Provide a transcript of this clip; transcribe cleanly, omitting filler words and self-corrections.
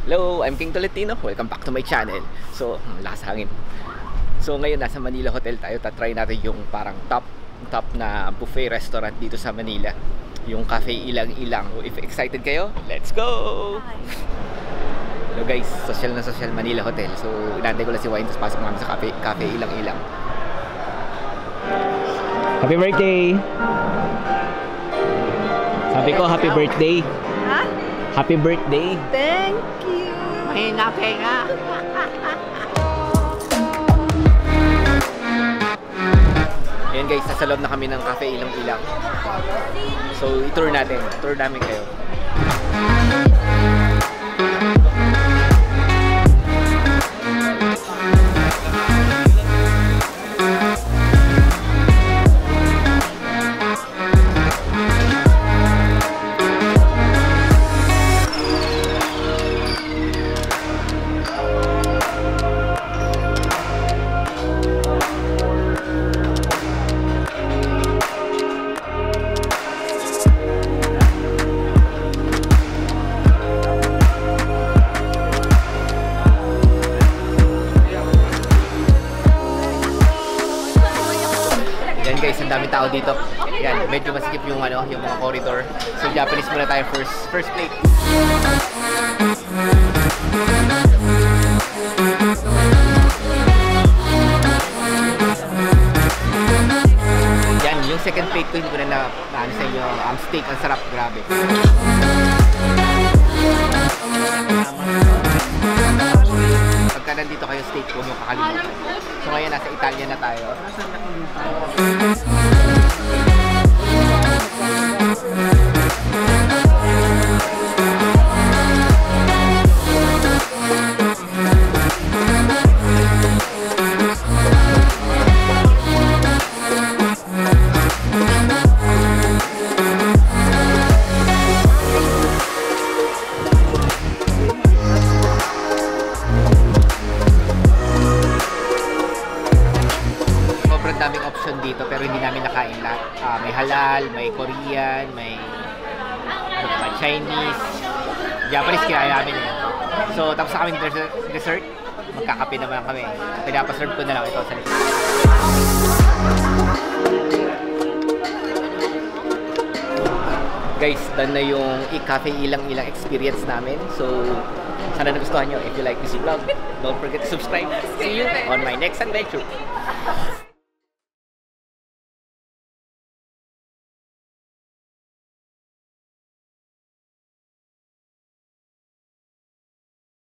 Hello, I'm King Tolentino. Welcome back to my channel. So, lakas hangin. So, ngayon nasa Manila Hotel tayo. Tatry natin yung parang top na buffet restaurant dito sa Manila. Yung Cafe Ilang-Ilang. If excited kayo, let's go! Hello guys, social na social Manila Hotel. So, inantay ko lang si Wine, tapos pasok namin sa Cafe Ilang-Ilang. Happy birthday! Sabi ko, happy birthday! Ha? Happy birthday! Thank you! Mahina nga! Ayan guys, nasa loob na kami ng Cafe Ilang-Ilang. So, i-tour natin. Tour namin kayo. Yan guys, ang daming tao dito. Yan, medyo masikip yung yung mga corridor. So Japanese muna tayo first plate. Yan, yung second plate ko hindi ko na ano sa inyo, ang steak, ang sarap, grabe. Pagka nandito kayo steak, huwag yung kakalimutan. So ngayon, nasa Italian na tayo. Daming option dito pero hindi namin nakain lahat. May halal, may Korean, may Chinese, Japanese kaya namin yun. So tapos na kaming dessert, magkakape naman kami. Pinapaserve ko na lang ito sa likod. Guys, done na yung Cafe Ilang-Ilang experience namin. So sana nagustuhan nyo. If you like this vlog, don't forget to subscribe. See you on my next adventure.